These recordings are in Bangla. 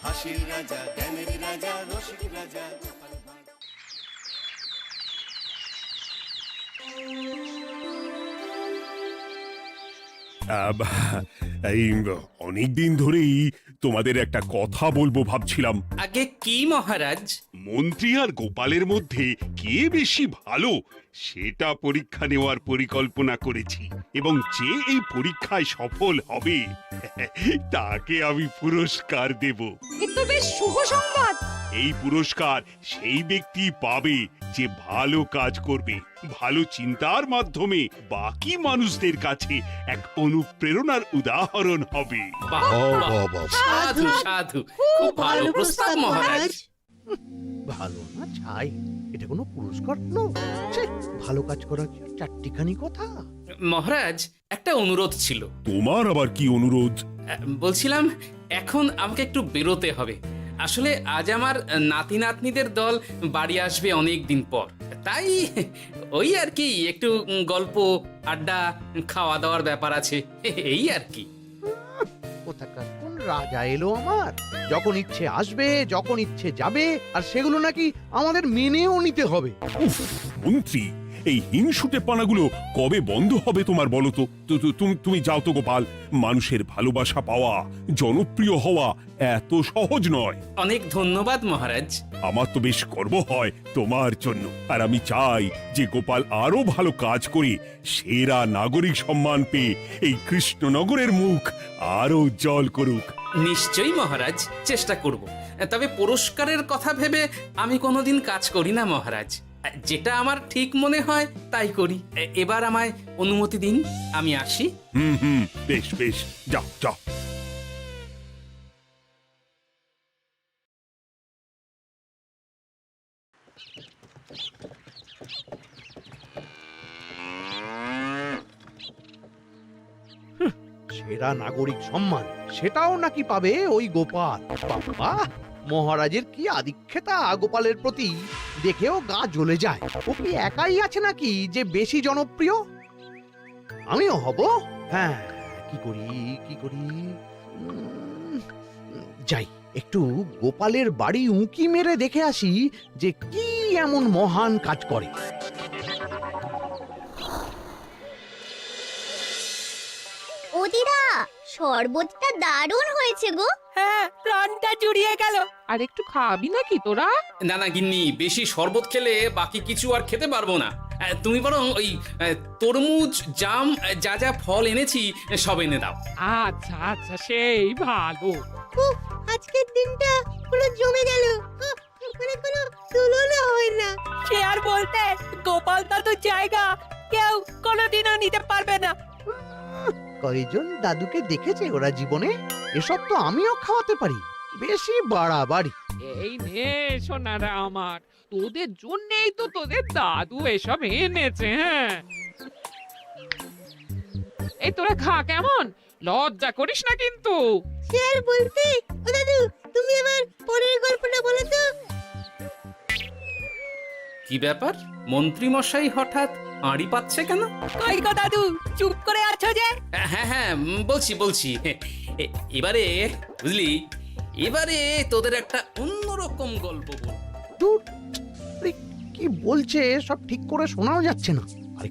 হাসির রাজা, জ্ঞানের রাজা, রসিক রাজা। এই অনেকদিন ধরেই তোমাদের একটা কথা বলবো ভাবছিলাম। আগে কি মহারাজ? মন্ত্রী আর গোপালের মধ্যে কে বেশি ভালো সেটা পরীক্ষা নেওয়ার পরিকল্পনা করেছি, এবং যে এই পরীক্ষায় সফল হবে তাকে আমি পুরস্কার দেব। এ তো বেশ শুভ সংবাদ। এই পুরস্কার সেই ব্যক্তি পাবে যে ভালো কাজ করবে, ভালো চিন্তার মাধ্যমে বাকি মানুষদের কাছে এক অনুপ্রেরণার উদাহরণ হবে। বাহ, বাহ, সাধু সাধু, খুব ভালো প্রস্তাব মহারাজ। ভালো না ছাই, এটা কোনো পুরস্কার নয়। ছি, ভালো কাজ করার কি আর চারটিখানি কথা? মহারাজ, একটা অনুরোধ ছিল। তোমার আবার কি অনুরোধ? বলছিলাম, এখন আমাকে একটু বেরোতে হবে। আসলে আজ আমার নাতি নাতনিদের দল বাড়ি আসবে অনেক দিন পর, তাই ওই আর কি একটু গল্প আড্ডা খাওয়া দাওয়ার ব্যাপার আছে, এই আর কি। কোথাকার কোন রাজা এলো আমার? যখন ইচ্ছে আসবে, যখন ইচ্ছে যাবে, আর সেগুলো নাকি আমাদের মেনেও নিতে হবে। উফ, মন্ত্রী, এই হিংসুটে পানাগুলো কবে বন্ধ হবে তোমার বলো তো? তুমি যাও তো গোপাল। মানুষের ভালোবাসা পাওয়া, জনপ্রিয় হওয়া এত সহজ নয়। অনেক ধন্যবাদ মহারাজ। আমার তো বেশ গর্ব হয় তোমার জন্য, আর আমি চাই যে গোপাল আরো ভালো কাজ করে সেরা নাগরিক সম্মান পেয়ে এই কৃষ্ণনগরের মুখ আরো উজ্জ্বল করুক। নিশ্চয়ই মহারাজ, চেষ্টা করব। তবে পুরস্কারের কথা ভেবে আমি কোনোদিন কাজ করি না মহারাজ। যেটা আমার ঠিক মনে হয় তাই করি। এবার আমায় অনুমতি দিন, আমি আসি। হুম, বেশ বেশ, যাও যাও। সেরা নাগরিক সম্মান সেটাও নাকি পাবে ওই গোপাল। বাবা, মহারাজের কি আদিক্ষেতা গোপালের প্রতি, দেখেও গা জ্বলে যায়। ও কি একাই আছে নাকি যে বেশি জনপ্রিয়? আমিও হব। হ্যাঁ, কি করি কি করি? যাই, একটু গোপালের বাড়ি উঁকি মেরে দেখে আসি যে কি এমন মহান কাজ করে। ও দিদা, শরবতটা দারুণ হয়েছে গো। হ্যাঁ, প্রাণটা জুড়িয়ে গেল। আর একটু খাবি নাকি তোরা? না না গিন্নি, বেশি শরবত খেলে বাকি কিছু আর খেতে পারবো না। তুমি বরং ওই তরমুজ, জাম, যা যা ফল এনেছি সব এনে দাও। আচ্ছা আচ্ছা, সেই ভালো। উফ, আজকের দিনটা পুরো জমে গেল। মানে কোনো তুলনা হয় না। সে আর বলতে, গোপাল দাদুর জায়গা কেউ কোনোদিনও নিতে পারবে না। কয়জন দাদুকে দেখেছে ওরা জীবনে? এসব তো আমিও খাওয়াতে পারি। বেশি বাড়াবাড়ি। এই নে সোনারা আমার, তোদের জন্যই তো তোদের দাদু এসব এনেছে। হ্যাঁ, এই তোরা খা, কেমন? লজ্জা করিস না কিন্তু। সে আর বলতে, ও দাদু, তুমি এবার পরের গল্পটা বলো তো। কি ব্যাপার, মন্ত্রী মশাই হঠাৎ আড়ি পাচ্ছে কেন? কই গো দাদু, চুপ করে আছো যে? হ্যাঁ হ্যাঁ, বলছি। এবারে বুঝলি, এবারে তোদের একটা অন্যরকম গল্প বল। দূর, আরে কি বলছে সব ঠিক করে শোনাও যাচ্ছে না। আর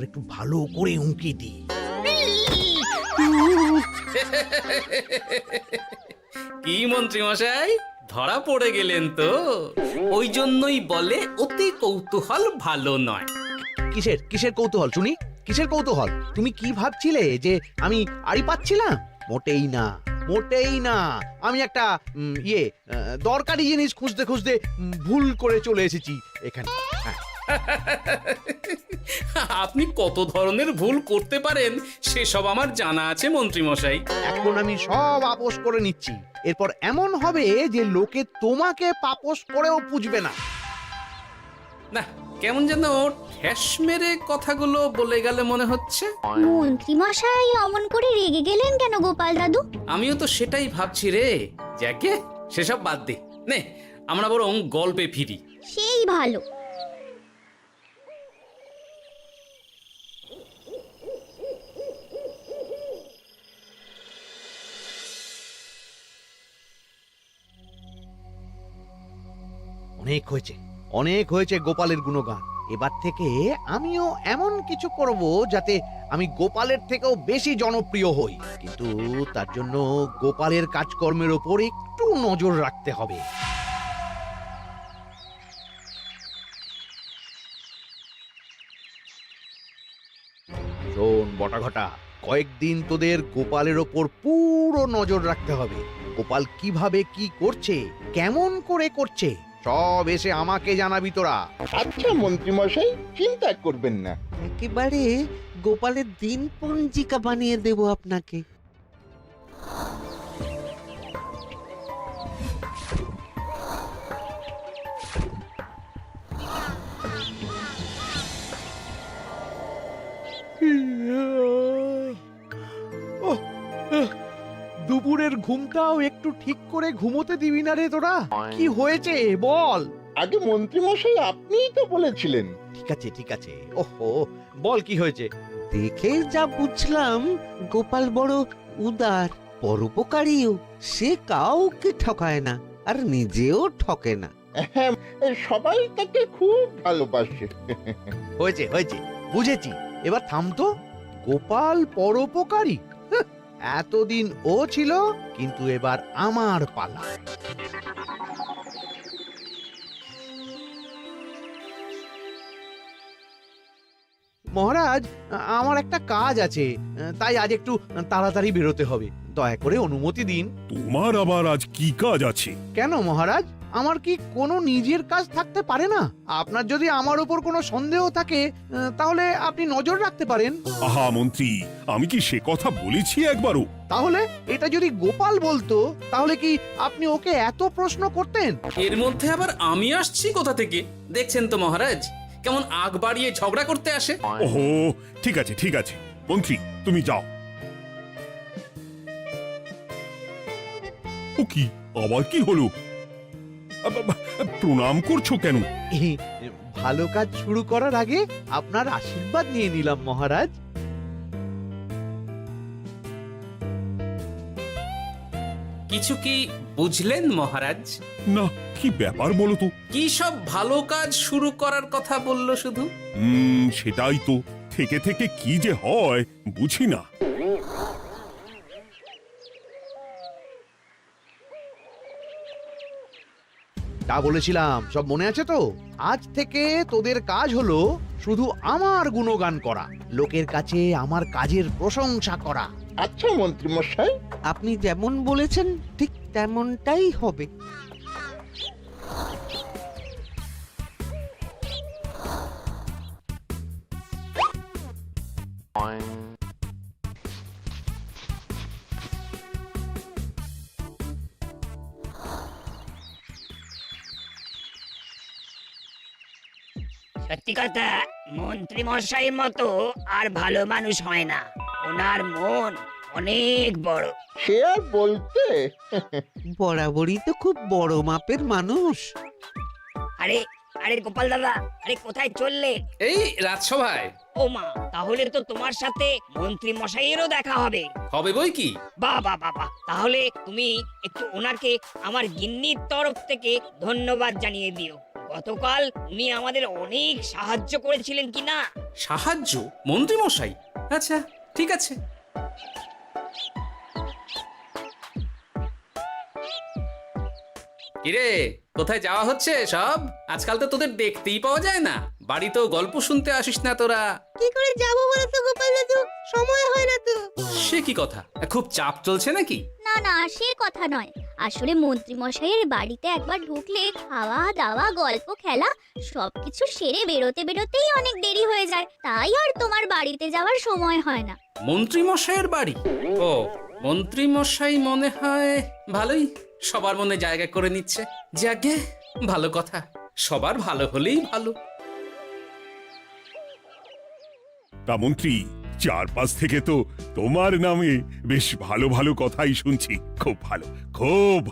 একটু ভালো করে উঁকি দি। কি মন্ত্রী মশাই, ধরা পড়ে গেলেন তো? ওই জন্যই বলে অতি কৌতূহল ভালো নয়। কিসের কিসের কৌতূহল শুনি? কিসের কৌতূহল? তুমি কি ভাবছিলে যে আমি আড়ি পাচ্ছিলাম? মোটেই না, মোটেই না। আমি একটা দরকারি জিনিস খুঁজতে খুঁজতে ভুল করে চলে এসেছি এখানে। হ্যাঁ, আপনি কত ধরনের ভুল করতে পারেন সেসব আমার জানা আছে মন্ত্রী মশাই। এখন আমি সব আপোষ করে নিচ্ছি। এরপর এমন হবে যে লোকে তোমাকে পাপোশ করেও পুজবে না। না, কেমন যেন ঠেস মেরে কথাগুলো বলে গেলে মনে হচ্ছে। মন্ত্রী মশাই অমন করে রেগে গেলেন কেন গোপাল দাদু? আমিও তো সেটাই ভাবছি রে। যাকে সেসব বাদ দে, নে আমরা বরং গল্পে ফিরি। সেই ভালো। অনেক হয়েছে গোপালের গুণগান। এবার থেকে আমিও এমন কিছু করব যাতে আমি গোপালের থেকেও বেশি জনপ্রিয় হই, কিন্তু তার জন্য গোপালের কাজকর্মের ওপর একটু নজর রাখতে হবে। শোন বটাঘটা, কয়েকদিন তোদের গোপালের ওপর পুরো নজর রাখতে হবে। গোপাল কিভাবে কি করছে, কেমন করে করছে, সব এসে আমাকে জানাবি তোরা। আচ্ছা মন্ত্রীমশাই, চিন্তা করবেন না। একেবারে গোপালের দিন পঞ্জিকা বানিয়ে দেব আপনাকে। দুপুরের ঘুমটাও একটু ঠিক করে ঘুমোতে দিবি না রে তোরা? কি হয়েছে বল। আগে মন্ত্রীমশাই আপনিই তো বলেছিলেন। ঠিক আছে, ওহো, বল কি হয়েছে। দেখে যা বুঝলাম গোপাল বড় উদার, পরোপকারীও। সে কাউকে ঠকায় না, আর নিজেও ঠকে না। হ্যাঁ, সবাই তাকে খুব ভালোবাসে। হয়েছে, বুঝেছি। এবার থাম তো। গোপাল পরোপকারী? হাহ, এতদিন ও ছিল, কিন্তু এবার আমার পালা। মহারাজ, আমার একটা কাজ আছে, তাই আজ একটু তাড়াতাড়ি বেরোতে হবে। দয়া করে অনুমতি দিন। তোমার আবার আজ কি কাজ আছে? কেন মহারাজ, আমার কি কোনো নিজের কাজ থাকতে পারে না? আপনার যদি আমার উপর কোনো সন্দেহ থাকে, তাহলে আপনি নজর রাখতে পারেন। আহা মন্ত্রী, আমি কি সে কথা বলেছি একবারও? তাহলে এটা যদি গোপাল বলতো, তাহলে কি আপনি ওকে এত প্রশ্ন করতেন? এর মধ্যে আবার আমি আসছি কোথা থেকে? দেখছেন তো মহারাজ, কেমন আগ বাড়িয়ে ঝগড়া করতে আসে। ওহো, ঠিক আছে মন্ত্রী, তুমি যাও। ও কি, আবার কি হলো? প্রণাম করছো কেন? ভালো কাজ শুরু করার আগে আপনার আশীর্বাদ নিয়ে নিলাম মহারাজ। কিছু কি বুঝলেন মহারাজ? না, কি ব্যাপার বলো তো? কি সব ভালো কাজ শুরু করার কথা বললো শুধু? সেটাই তো, থেকে থেকে কি যে হয় বুঝি না। তা বলেছিলাম, সব মনে আছে তো? আজ থেকে তোদের কাজ হলো শুধু আমার গুণগান করা, লোকের কাছে আমার কাজের প্রশংসা করা। আচ্ছা মন্ত্রীমশাই। আপনি যেমন বলেছেন ঠিক তেমনটাই হবে। সত্যি কথা, মন্ত্রী মশাইয়ের মতো আর ভালো মানুষ হয় না। ওনার মন অনেক বড়। সে আর বলতে। বরাবরই তো খুব বড় মাপের মানুষ। আরে আরে গোপাল দাদা, আরে কোথায় চললে? এই রাজসভায়। ও মা, তাহলে তো তোমার সাথে মন্ত্রী মশাইয়েরও দেখা হবে। হবে বই কি? বাবা, তাহলে তুমি একটু ওনাকে আমার গিন্নির তরফ থেকে ধন্যবাদ জানিয়ে দিও। গতকাল উনি আমাদের অনেক সাহায্য করেছিলেন কিনা। সাহায্য? মন্ত্রী মশাই? আচ্ছা, ঠিক আছে। কিরে, কোথায় যাওয়া হচ্ছে সব? আজকাল তো তোদের দেখতেই পাওয়া যায় না। বাড়িতেও গল্প শুনতে আসিস না তোরা। কি করে যাবো বলতো গোপাল দাদু, সময় হয় না তো। সে কি কথা? খুব চাপ চলছে নাকি? না, সে কথা নয়। আসলে মন্ত্রী মশাইয়ের বাড়িতে একবার ঢুকলে খাওয়া দাওয়া গল্প খেলা সবকিছু সেরে বেরোতেই অনেক দেরি হয়ে যায়, তাই আর তোমার বাড়িতে যাওয়ার সময় হয় না। মন্ত্রী মশাইয়ের বাড়ি? ও, মন্ত্রী মশাই মনে হয় ভালোই সবার মনে জায়গা করে নিচ্ছে। যাকে ভালো কথা, সবার ভালো হলেই ভালো। তা মন্ত্রী, চারপাশ থেকে তো তোমার নামে বেশ ভালো ভালো কথাই শুনছি। খুব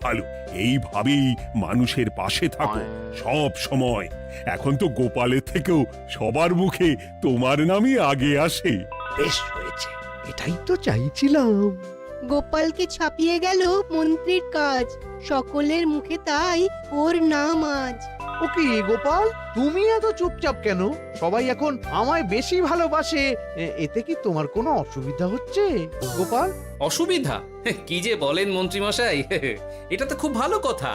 ভালো। এইভাবেই মানুষের পাশে থাকো সব সময়। এখন তো গোপালের থেকেও সবার মুখে তোমার নামই আগে আসে। বেশ হয়েছে, এটাই তো চাইছিলাম। গোপালকে ছাপিয়ে গেল মন্ত্রীর কাজ, সকলের মুখে তাই ওর নাম আজ। ও কি গোপাল, তুমি এত চুপচাপ কেন? সবাই এখন আমায় বেশি ভালোবাসে, এতে কি তোমার কোনো অসুবিধা হচ্ছে গোপাল? অসুবিধা? কি যে বলেন মন্ত্রীমশাই, এটা তো খুব ভালো কথা।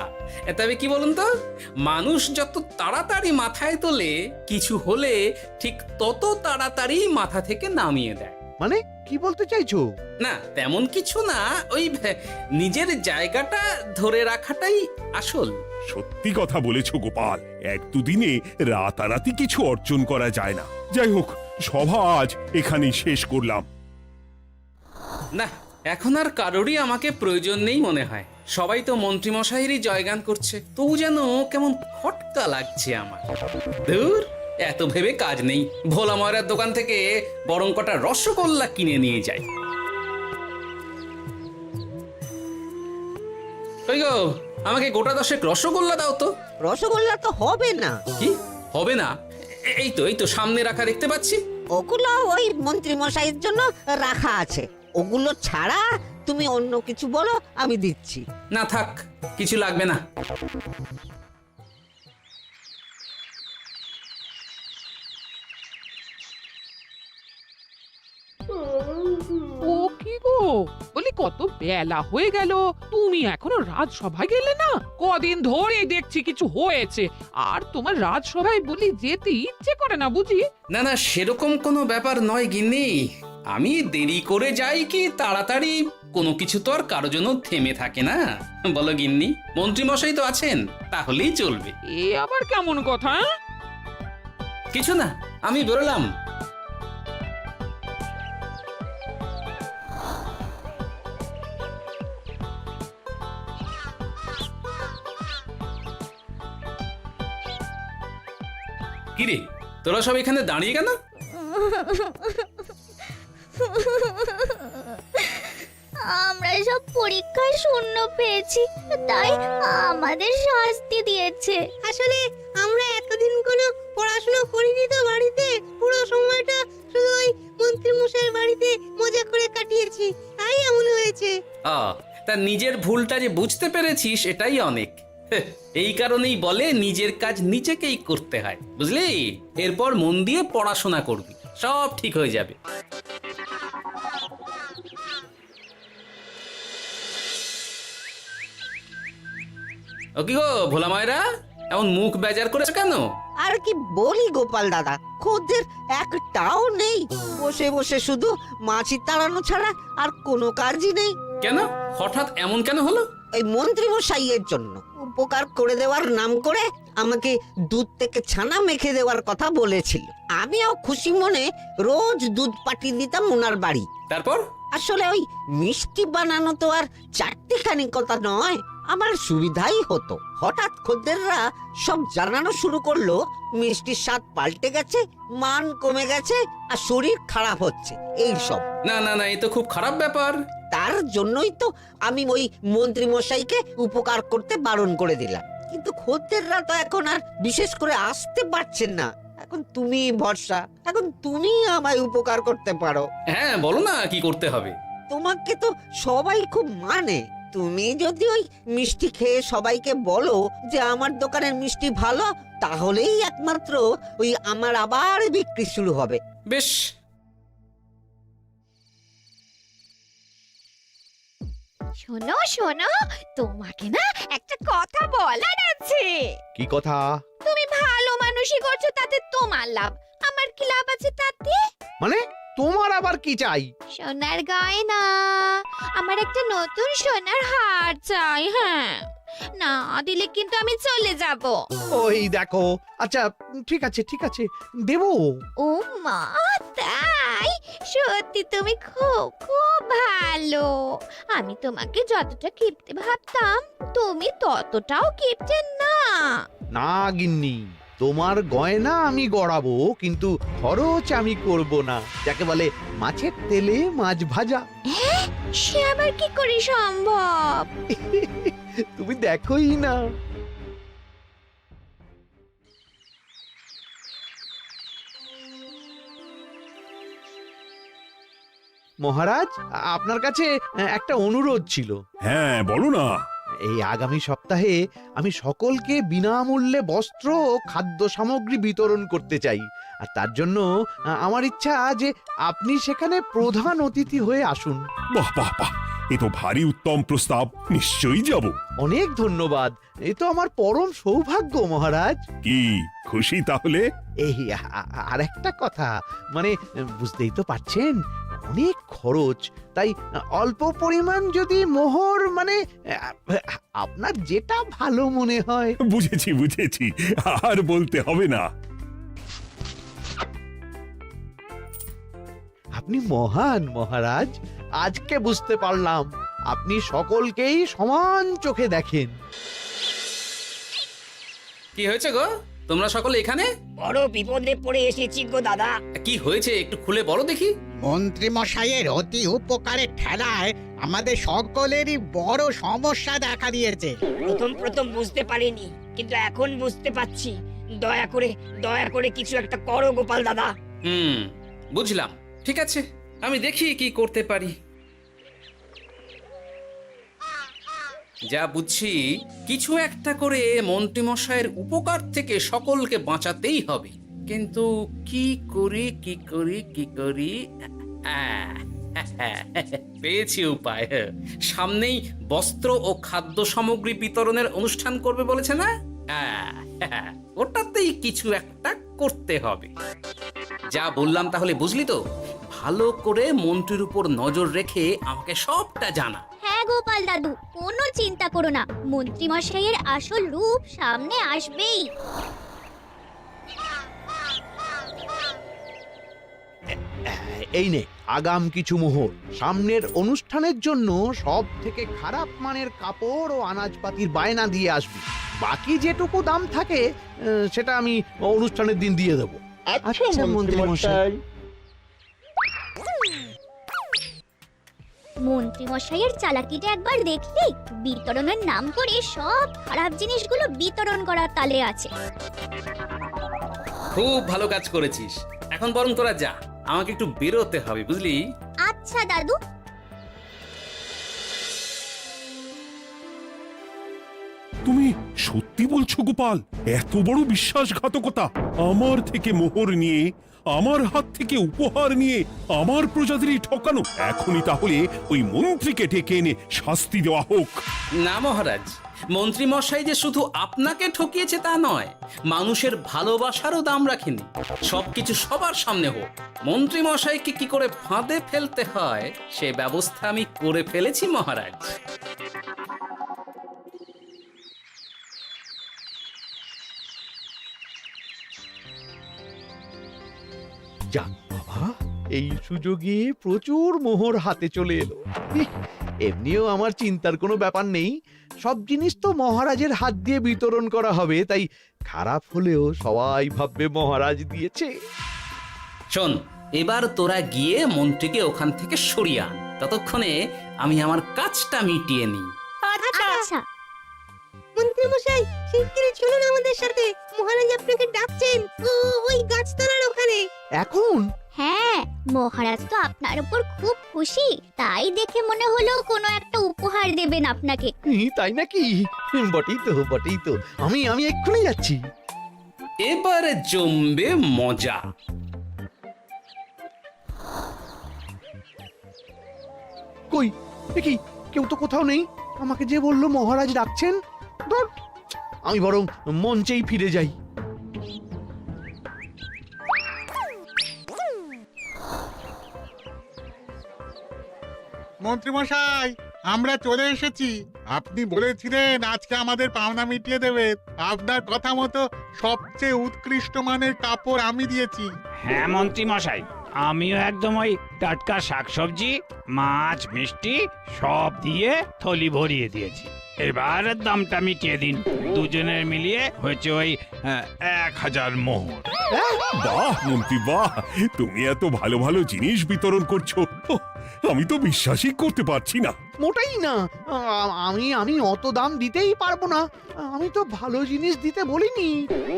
তবে কি বলুন তো, মানুষ যত তাড়াতাড়ি মাথায় তোলে, কিছু হলে ঠিক তত তাড়াতাড়ি মাথা থেকে নামিয়ে দেয়। মানে কি বলতে চাইছো? না তেমন কিছু না, ওই নিজের জায়গাটা ধরে রাখাটাই আসল। সত্যি কথা বলেছো গোপাল, এক দুদিনে রাতারাতি কিছু অর্জন করা যায় না। যাই হোক, সভা আজ এখানেই শেষ করলাম। না, এখন আর কারোরই আমাকে প্রয়োজন নেই মনে হয়। সবাই তো মন্ত্রীমশাইয়েরই জয়গান করছে, তবু যেন কেমন খটকা লাগছে আমার। ধুর, এত ভেবে কাজ নেই, ভোলা ময়রার দোকান থেকে বরং কটা রসগোল্লা কিনে নিয়ে যাই। কই গো, আমাকে গোটা 10 রসগোল্লা দাও তো। রসগোল্লা তো হবে না। কি হবে না? এই তো সামনে রাখা দেখতে পাচ্ছি। ওগুলো ওই মন্ত্রী মশাইয়ের জন্য রাখা আছে। ওগুলো ছাড়া তুমি অন্য কিছু বলো, আমি দিচ্ছি। না থাক, কিছু লাগবে না। ও কি গো, বলি কত বেলা হয়ে গেল, তুমি এখনো রাজসভায় গেলে না? কদিন ধরে দেখছি কিছু হয়েছে, আর তোমার রাজসভায় বলি যেতে ইচ্ছে করে না বুঝি? না না, সেরকম কোনো ব্যাপার নয় গিন্নি। আমি দেরি করে যাই কি তাড়াতাড়ি, কোনো কিছু তো আর কারো জন্য থেমে থাকে না, বলো গিন্নি? মন্ত্রীমশাই তো আছেন, তাহলেই চলবে। এ আবার কেমন কথা? কিছু না, আমি বেরোলাম। কিরে, তোরা সব এখানে দাঁড়িয়ে কেন? আমরা সব পরীক্ষায় শূন্য পেয়েছি, তাই আমাদের শাস্তি দিয়েছে। আসলে আমরা এতদিন কোনো পড়াশোনা করিনি তো বাড়িতে, পুরো সময়টা শুধু ওই মন্ত্রী মশাইয়ের বাড়িতে মজা করে কাটিয়েছি, তাই এমন হয়েছে। তা নিজের ভুলটা যে বুঝতে পেরেছিস, এটাই অনেক। এই কারণেই বলে নিজের কাজ নিজেকেই করতে হয়, বুঝলি? এরপর মন দিয়ে পড়াশোনা করবি, সব ঠিক হয়ে যাবে। ও কি গো ভোলা মায়েরা, এমন মুখ বেজার করেছো কেন? আর কি বলি গোপাল দাদা, খদ্দের একটাও নেই। বসে বসে শুধু মাছি তাড়ানো ছাড়া আর কোনো কাজই নেই। কেন, হঠাৎ এমন কেন হলো? ওই মন্ত্রী মশাইয়ের জন্য উপকার করে দেওয়ার নাম করে আমাকে দুধ থেকে ছানা মেখে দেওয়ার কথা বলেছিল। আমিও খুশি মনে রোজ দুধ পাঠিয়ে দিতাম ওনার বাড়ি। তারপর? আসলে ওই মিষ্টি বানানো তো আর চারটিখানি কথা নয়, আমার সুবিধাই হতো। হঠাৎ খদ্দেররা সব জানানো শুরু করলো মিষ্টির স্বাদ পাল্টে গেছে, মান কমে গেছে, আর শরীর খারাপ হচ্ছে, এই সব। না না না, এই তো খুব খারাপ ব্যাপার। তার জন্যই তো আমি ওই মন্ত্রী মশাইকে উপকার করতে বারণ করে দিলাম। কিন্তু খদ্দেররা তো এখন আর বিশেষ করে আসতে পারছেন না। এখন তুমি ভরসা, এখন তুমি আমায় উপকার করতে পারো। হ্যাঁ বলো না, কি করতে হবে? তোমাকে তো সবাই খুব মানে। তুমি যদি ওই মিষ্টি খেয়ে সবাইকে বলো যে আমার দোকানের মিষ্টি ভালো, তাহলেই একমাত্র ওই আমার আবার বিক্রি শুরু হবে। বেশ। শোনো শোনো, তোমাকে না একটা কথা বলার আছে। কি কথা? তুমি ভালো মানুষই করছো, তাতে তোমার লাভ, আমার কি লাভ আছে তাতে? মানে তোমার আবার কি চাই? সোনার গয়না, আমার একটা নতুন সোনার হার চাই। হ্যাঁ, না দিলে কিন্তু আমি চলে যাব। ওই দেখো, আচ্ছা ঠিক আছে ঠিক আছে, দেবো। ও মা, তাই? সত্যি তুমি খুব খুব ভালো। আমি তোমাকে যতটা কিপটে ভাবতাম, তুমি ততটাও কিপটে না। না গিন্নি, তোমার গয়না আমি গড়াবো, কিন্তু খরচ আমি করব না। যাকে বলে মাছের তেলে মাছ ভাজা। সে আবার কি করে সম্ভব? তুমি দেখোই না। মহারাজ, আপনার কাছে একটা অনুরোধ ছিল। হ্যাঁ বলো না। এই আগামী সপ্তাহে আমি সকলকে বিনামূল্যে বস্ত্র ও খাদ্য সামগ্রী বিতরণ করতে চাই। আর তার জন্য আমার ইচ্ছা যে আপনি সেখানে প্রধান অতিথি হয়ে আসুন। বাহ বাহ বাহ, এ তো ভারী উত্তম প্রস্তাব, নিশ্চয়ই যাব। অনেক ধন্যবাদ, এ তো আমার পরম সৌভাগ্য মহারাজ। কি খুশি তাহলে? এই আর একটা কথা, মানে বুঝতেই তো পারছেন অনেক খরচ, তাই অল্প পরিমাণ যদি মোহর, মানে আপনার যেটা ভালো মনে হয়। বুঝেছি বুঝেছি, আর বলতে হবে না। আপনি মহান মহারাজ, আজকে বুঝতে পারলাম আপনি সকলকেই সমান চোখে দেখেন। কি হয়েছে গো, তোমরা সকলে এখানে? বড় বিপদে পড়ে এসেছি গো দাদা। কি হয়েছে একটু খুলে বলো দেখি। মন্ত্রী মশাইয়ের অতি উপকারের ঠেলায় আমাদের সকলেরই বড় সমস্যা দেখা দিয়েছে। প্রথম বুঝতে পারিনি, কিন্তু এখন বুঝতে পারছি। দয়া করে কিছু একটা করো গোপাল দাদা। বুঝলাম, ঠিক আছে, আমি দেখি কি করতে পারি। যা বুঝছি, কিছু একটা করে মন্ত্রীমশাইয়ের উপকার থেকে সকলকে বাঁচাতেই হবে। কিন্তু কি করি পেয়েছি উপায়। সামনেই বস্ত্র ও খাদ্য সামগ্রী বিতরণের অনুষ্ঠান করবে বলেছে না? ওটাতেই কিছু একটা করতে হবে। যা বললাম তাহলে বুঝলি তো? ভালো করে মন্ত্রীর উপর নজর রেখে আমাকে সবটা জানা। হ্যাঁ গোপাল দাদু, কোনো চিন্তা করো না, মন্ত্রী মশাইয়ের আসল রূপ সামনে আসবেই। এই নে আগাম কিছু মোহর। সামনের অনুষ্ঠানের জন্য সব থেকে খারাপ মানের কাপড় ও আনাজপাতির বায়না দিয়ে আসবি। বাকি যেটুকু দাম থাকে সেটা আমি অনুষ্ঠানের দিন দিয়ে দেবো। আচ্ছা মন্ত্রী মশাই। মন্ত্রী মশাইয়ের চালাকিটা একবার দেখলি? বিতরণের নাম করে সব খারাপ জিনিসগুলো বিতরণ করার তালে আছে। খুব ভালো কাজ করেছিস। এখন বরং তোরা যা, আমাকে একটু বেরোতে হবে, বুঝলি? আচ্ছা দাদু। তুমি সত্যি বলছো গোপাল? এত বড় বিশ্বাসঘাতকতা! আমার থেকে মোহর নিয়ে, আমার হাত থেকে উপহার নিয়ে আমার প্রজাদেরই ঠকানো। এখনই তাহলে ওই মন্ত্রীকে ডেকে এনে শাস্তি দেওয়া হোক। না মহারাজ, মন্ত্রী মশাই যে শুধু আপনাকে ঠকিয়েছে তা নয়, মানুষের ভালোবাসারও দাম রাখেনি। সবকিছু সবার সামনে হোক। মন্ত্রী মশাইকে কি করে ফাঁদে ফেলতে হয় সে ব্যবস্থা আমি করে ফেলেছি মহারাজ। যাক বাবা, এই সুযোগে প্রচুর মোহর হাতে চলে এলো। এমনিও আমার চিন্তার কোনো ব্যাপার নেই, সব জিনিস তো মহারাজের হাত দিয়ে বিতরণ করা হবে, তাই খারাপ হলেও সবাই ভাববে মহারাজ দিয়েছে। শোন, এবার তোরা গিয়ে মন্ত্রীকে ওখান থেকে সরিয়ে আন। ততক্ষণে আমি আমার কাজটা মিটিয়ে নিই। আচ্ছা। মন্ত্রী মশাই, শিগগিরই চলুন আমাদের সাথে, মহারাজ আপনাকে ডাকছেন ওই গাছতলার ওখানে। এখন? হ্যাঁ, মহারাজ তো আপনার উপর খুব খুশি, তাই দেখে মনে হলো কোনো একটা উপহার দেবেন আপনাকে। তাই নাকি? বটেই তো, আমি এক্ষুনি যাচ্ছি। এবারে জমবে মজা। কই দেখি, কেউ তো কোথাও নেই। আমাকে যে বললো মহারাজ ডাকছেন, ধুর, আমি বরং মঞ্চেই ফিরে যাই। মন্ত্রী মশাই, আমরা চলে এসেছি। আপনি বলেছিলেন আজকে আমাদের পাওনা মিটিয়ে দেবেন। আপনার কথা মতো সবচেয়ে উৎকৃষ্ট মানের কাপড় আমি দিয়েছি। হ্যাঁ মন্ত্রী মশাই, আমিও একদম ওই টাটকা শাকসবজি, মাছ, মিষ্টি সব দিয়ে থলি ভরিয়ে দিয়েছি। এবার দামটা মিটিয়ে দিন। দুজনের মিলিয়ে হয়েছে ওই 1000 মোহর। বাহ মন্ত্রী বাহ, তুমি এত ভালো ভালো জিনিস বিতরণ করছো, আমি তো বিশ্বাসই করতে পারছি না। মোটাই না, আমি অত দাম দিতেই পারবো না। আমি তো ভালো জিনিস দিতে বলিনি,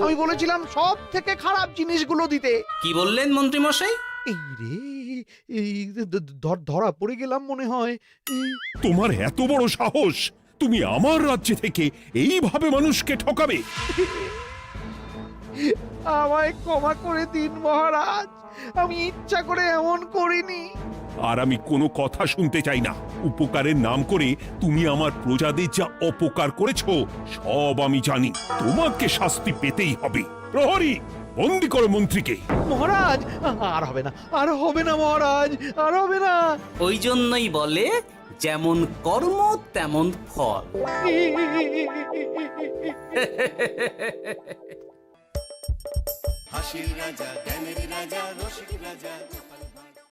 আমি বলেছিলাম সব থেকে খারাপ জিনিসগুলো দিতে। কি বললেন মন্ত্রী মশাই? এই রে, এই ধরা পড়ে গেলাম মনে হয়। তোমার এত বড় সাহস! তুমি আমার রাজ্যে থেকে এইভাবে মানুষকে ঠকাবে? আমায় ক্ষমা করে দিন মহারাজ, আমি ইচ্ছা করে এমন করিনি। আর আমি কোনো কথা শুনতে চাই না। উপকারের নাম করে তুমি আমার প্রজাদের যা অপকার করেছো সব আমি জানি। তোমাকে শাস্তি পেতেই হবে। প্রহরী, বন্দি করো মন্ত্রীকে। মহারাজ, আর হবে না, আর হবে না মহারাজ, আর হবে না। ওই জন্যই বলে যেমন কর্ম তেমন ফল। হাসির রাজা জ্ঞানের রাজা রসিক রাজা গোপাল ভাঁড়।